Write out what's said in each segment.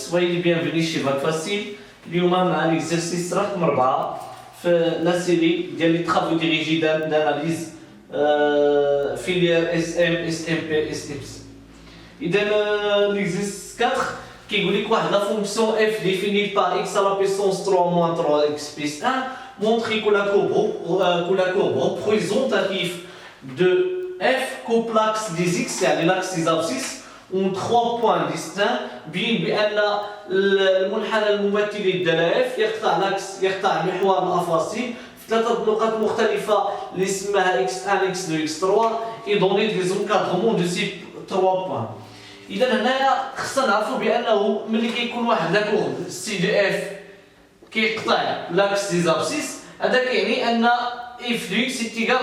soyez les bienvenus chez Bac Facile. اليوم مع l'exercice رقم 4 في la série ديال les travaux dirigés d'analyse filière SM, SMP, SMC. إذا l'exercice 4 كيقول لك واحد la fonction f définie par x à la puissance 3 moins 3x plus 1 montre que la courbe représentative de f coupe l'axe des x يعني l'axe des abscisses ont 3 points distincts بأن المنحنى الممثل للدالة f يقطع محور الأفاصيل في 3 نقط مختلفة اللي اسمها x1 x2 x3 et donner des encadrements de ces 3 points. إذا هنايا خصنا نعرفوا بأنه ملي كيكون واحد لا كورب سي دو اف كيقطع لاكس دي زابسيس هذا كيعني أن اف دو اكس تيكال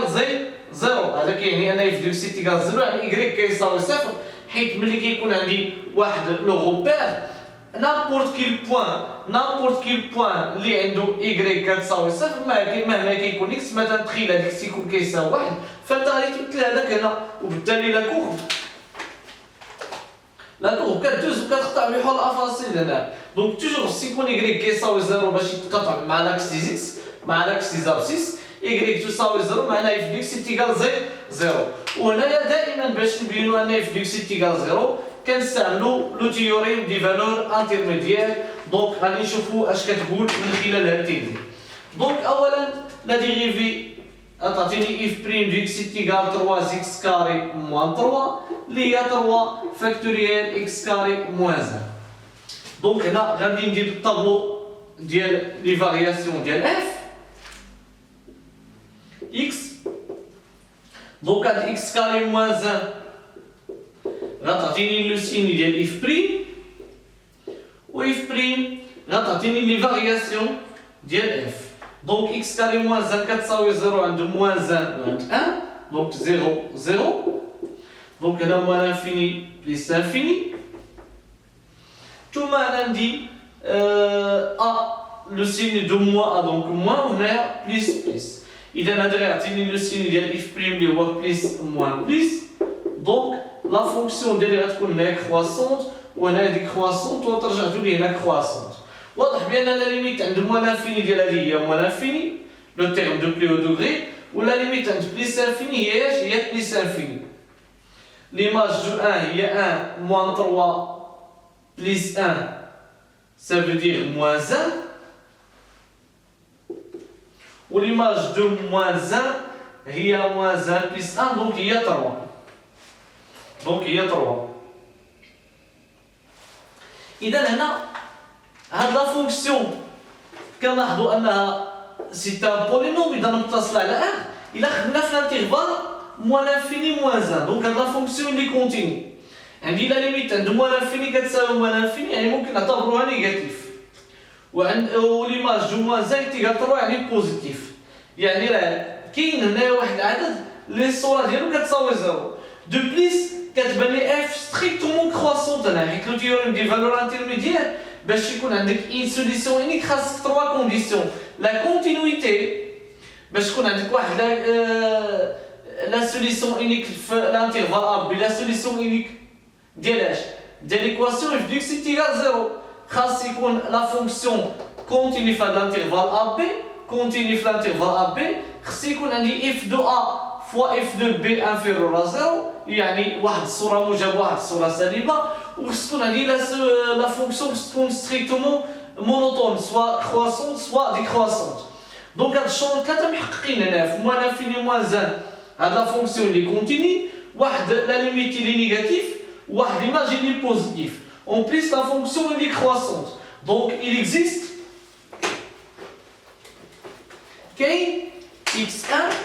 زيرو هذا كيعني أن اف دو اكس تيكال زيرو يعني إكغيك كيساوي صفر حيت ملي كيكون عندي واحد لو غوبير نابورت كيل بوان اللي عنده إكغيك كتساوي صفر مهما كيكون اكس مثلا تخيل هذاك تيكون كيساوي واحد فأنت غادي تمثل هذاك هنا وبالتالي لا كورب كدوز وكتقطع محور الافاصيل هنا دونك توجور سيكون إكغيك كيساوي زيرو باش يتقطع مع لاكس دي زيكس مع لاكس دي زابسيس إكغيك تساوي زيرو معناها اف دو اكس تيكال زيرو وهنايا دائما باش نبينو ان اف دو اكس تيكال زيرو كنستعملو لو تيوريم دي فالور انترميديير دونك غادي نشوفو اش كتقول من خلال هاد التكنيك دونك اولا لا ديريفي تعطيني اف بريم دو اكس تيكال 3 اكس كاري موان 3 اللي هي 3 فاكتوريال اكس كاري موان 1 دونك هنا غادي ندير الطابلو ديال لي فارياسيون ديال اف اكس دونك هاد اكس كاري موان 1 غتعطيني لو سين ديال اف بريم و اف بريم غتعطيني لي فارياسيون ديال اف دونك x carré moins 1 كتساوي 0 عند moins 1 وعند 1 دونك 0 دونك هنا moins l'infini plus l'infini ثم انا عندي a لو سين دو moins a donc moins وهنايا بليس اذا هذا غيعطيني لو سين ديال اف بريم اللي هو بليس موان بليس دونك لا فونكسيون ديالي غتكون هنايا كرواسونت وهنايا ديك كرواسونت وترجع تولي هنا كرواسونت واضح بان لا ليميت عند موان انفيني ديال هذه هي موان انفيني لو تيرم دو بلي او دوغري ولا ليميت عند بليس انفيني هي اش هي بليس انفيني ليماج دو 1 هي 1 موان 3 بليس 1 ça veut dire موان 1 و ليماج دو موان 1 هي موان 1 بليس 1 دونك هي 3 اذا هنا هاد لا فونكسيون كنلاحظوا انها سي ان بولينوم اذا متصله على ان الا خدنا في الانترفال موان انفيني موان 1 دونك هاد لا فونكسيون اللي كونتيني عندي لا ليميت عند موان انفيني كتساوي موان انفيني يعني ممكن نعتبروها نيجاتيف وليماج دو موان 1 تيكال 3 يعني بوزيتيف يعني راه كاين هنايا واحد العدد اللي الصوره ديالو كتساوي 0 دو بليس كتبان لي اف ستريكتومون كرواسونت هنا حيت لو تيوريم دي فالور انترميديير باش يكون عندك اون سوليسيون انيك خاصك 3 كونديسيون لا كونتينيتي باش تكون عندك واحد لا سوليسيون انيك في الانترفال ا بي لا سوليسيون انيك ديال اش ديال ليكواسيون اف دو اكس تيكال 0 خاص يكون لا فونكسيون كونتيني في الانترفال ا بي كونتيني في الانترفال ا بي خاص يكون عندي اف دو ا فوا اف دو بي انفيرور ا 0 يعني واحد الصوره موجبه واحد الصوره سالبه وخص تكون عندي لا فونكسيون تكون ستريكتومون مونوتون سوا كرواسونت سوا ديكرواسونت دونك هاد الشروط ثلاثه محققين هنا في موان انفيني موان 1 هاد لا فونكسيون اللي كونتيني واحد لا ليميت اللي نيجاتيف واحد ليماج اللي بوزيتيف اون بليس لا فونكسيون اللي كرواسونت دونك il existe كاين x1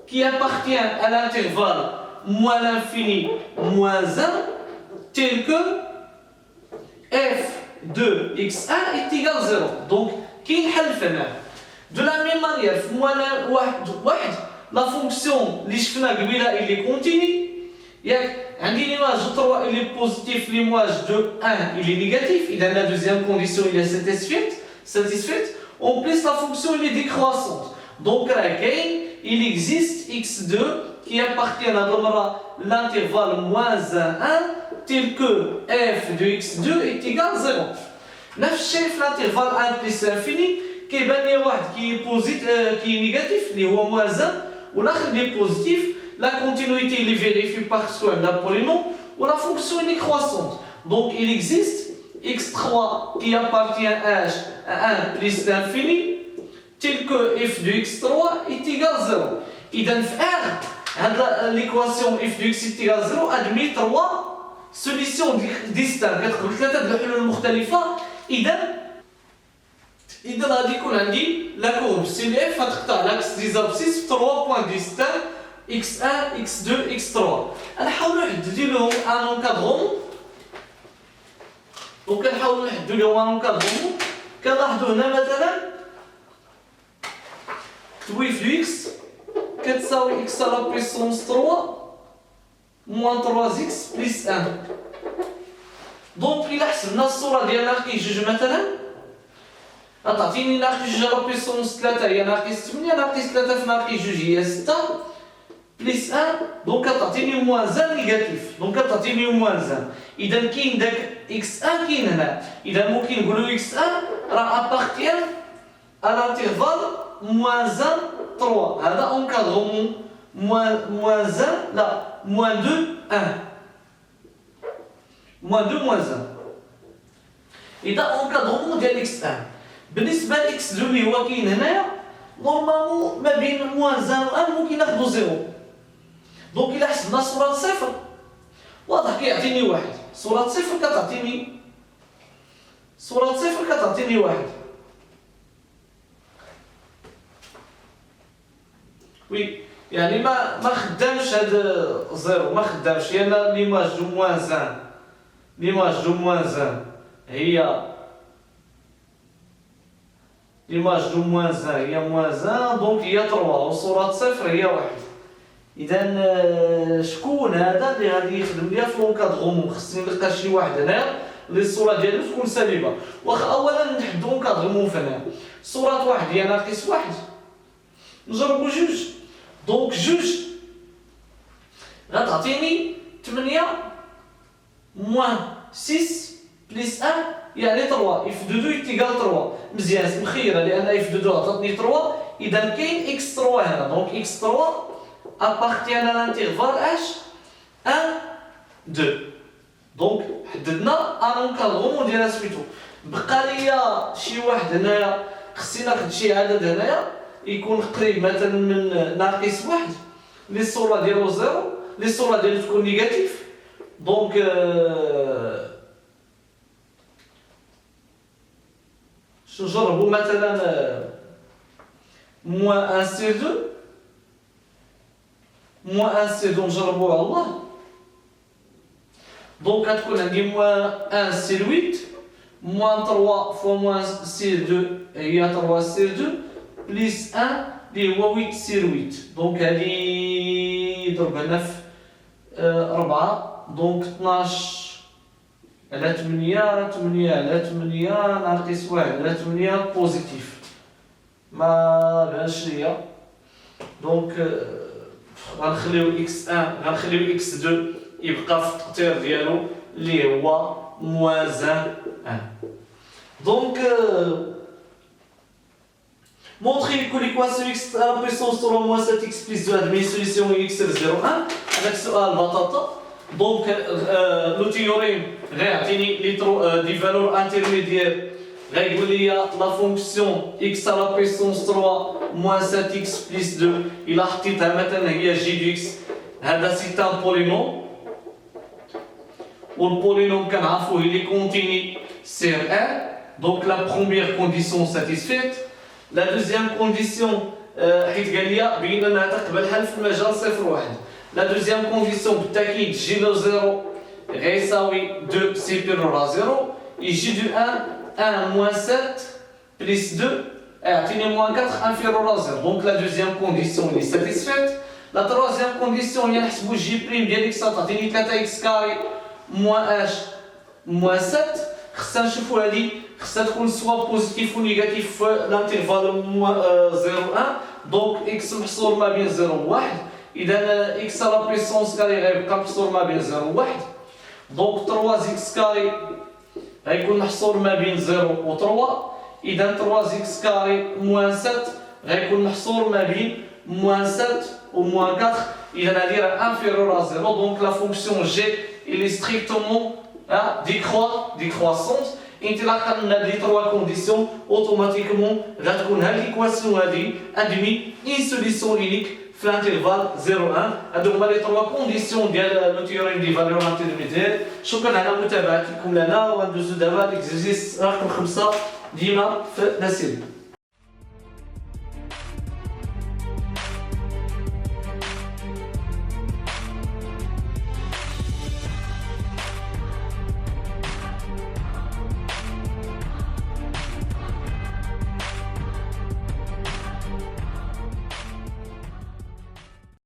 qui appartient à l'intervalle moins l'infini moins 1 tel que f de x1 est égal à 0 donc كاين حل فهنا de la même manière في moins واحد la fonction اللي شفنا قبيله اللي كونتيني ياك عندي ليماج 3 اللي بوزيتيف ليماج دو 1 اللي نيجاتيف اذا لا دوزيام كونديسيون اللي satisfaite on place la fonction elle est décroissante donc il existe x2 qui appartient à l'intervalle moins 1 tel que f de x2 est égal à 0. نفس الشيء في l'intervalle 1 plus l'infini كيبان لي واحد كي négatif اللي هو موازن والاخر اللي بوزيتيف. La continuité il est vérifiée parce qu'on a un polynôme ou la fonction est croissante. Donc il existe x3 qui appartient à h à 1 plus l'infini tel que f de x3 est égal à 0. إذا في R هاد l'équation f de x est égal à 0 admet 3 solutions distinctes. كتقبل 3 د الحلول المختلفة. إذا غادي يكون عندي لا كورب سي دي اف غتقطع لاكس دي زابسيس في 3 بوين ديستانك x1 x2 x3. غنحاولوا نحددوا لهم ان انكادغومون. دونك كنحاولوا نحددوا لهم ان انكادغومون. كنلاحظوا هنا مثلا كتبوا اف دو اكس كتساوي x على بويسونس 3 موان 3x بليس 1. دونك إلا حسبنا الصورة ديال ناقص 2 مثلا غتعطيني ناقص 2 على بويسونس 3 هي ناقص 8 ناقص 3 في ناقص 2 هي 6 بليس 1. دونك كتعطيني موازن نيجاتيف. دونك كتعطيني موازن. إذا كاين داك x1 كاين هنا. إذا ممكن نقولوا x1 راه أبارتيان à l'intervalle موازن 3. هذا انكادغومون موازن لا موان 2 1 موان 2 موازن. إذا انكادغومون ديال x1 بالنسبة ل x2 اللي هو كاين هنايا نورمالمون ما بين موازن و 1 ممكن ناخدو 0. دونك إلا حسبنا صورة صفر واضح كيعطيني واحد. صورة صفر كتعطيني واحد. وي يعني ما خدامش هاد زيرو ما خدامش. لأن ليماج دو موازن هي ليماج دو موازن هي موازن دونك هي 3 وصورة صفر هي واحد. إذا شكون هذا اللي غادي يخدم ليا في لونكادغومون؟ خصني نلقى شي واحد هنايا اللي الصورة ديالو تكون سالبة. واخا أولا نحدو لونكادغومون فهنا صورة واحد هي ناقص واحد نجربو جوج. دونك جوج غتعطيني 8 موان 6 بليس 1 يعني 3 اف دو 2 يتيكال 3. مزيان مخيره لان اف دو 2 عطاتني 3. اذا كاين اكس 3 هنا. دونك اكس 3 appartient à l'intervalle h 1 2. دونك حددنا ان انكادغومون ديالها سميتو. بقى ليا شي واحد هنايا خصني ناخد شي عدد هنايا يكون قريب مثلا من ناقص واحد لي الصورة ديالو زيرو لي الصورة ديالو تكون نيجاتيف. دونك نجربو مثلا موان 1 سير 2 موان 1 سير 2 نجربوه على الله. دونك غتكون عندي موان 1 سير 8 موان 3 فوا موان سير 2 هي 3 سير 2 بليس 1 اللي هو 8 سير 8. دونك هادي ضرب هنا في 4 دونك 12 على 8 على 8 على 8 ناقص 1 على 8 بوزيتيف ما بانش ليا. دونك غنخليو x1 غنخليو x2 يبقى في التقطير ديالو اللي هو موازن 1. دونك montrer que l'équation x à la puissance 3 moins 7x plus 2 admet une solution x égale 0 1 avec سؤال بطاطا. دونك لو تيوريم غيعطيني دي فالور انترميديير غيقول لي لا فونكسيون x à la puissance 3 moins 7x plus 2 الا حطيتها مثلا هي g دو x هذا سي ان بولينوم والبولينوم كنعرفوه il est continu sur R. Donc la première condition satisfaite. La deuxième condition حيت قال لي بين انها تقبل حل في المجال 0 1. La deuxième condition بالتاكيد جي لو 0 غيساوي 2 سيبيرور ا 0 يجي دو 1 موان 7 بليس 2 يعطيني موان 4 انفيرور ا 0. دونك لا دوزيام كونديسيون لي ساتيسفيت. لا تروازيام كونديسيون هي نحسبو جي بريم ديال اكس تعطيني 3 اكس كاري موان اش موان 7. خصنا نشوفو هادي خصها تكون سوا بوزيتيف و نيجاتيف في لانترفال 0 1. دونك اكس محصور ما بين 0 و 1. اذا اكس على بيسونس كاري غيبقى محصور ما بين 0 و 1. دونك 3 كاري غيكون محصور ما بين 0 و 3. اذا 3 كاري موان 7 غيكون محصور ما بين موان 7 و موان 4. اذا هذه راه انفيرور ا 0. دونك لا فونكسيون جي il est strictement décroissante. انطلاقا من هذه 3 كونديسيون اوتوماتيكمون غتكون هذه ليكواسيون هذه ادمي ان سوليسيون يونيك في الانترفال 0 1. هادو هما لي 3 كونديسيون ديال لو تيوريم دي فالور انترميديير. شكرا على متابعتكم لنا، وندوزو دابا ليكزيرسيس رقم 5 ديما في الاسئله.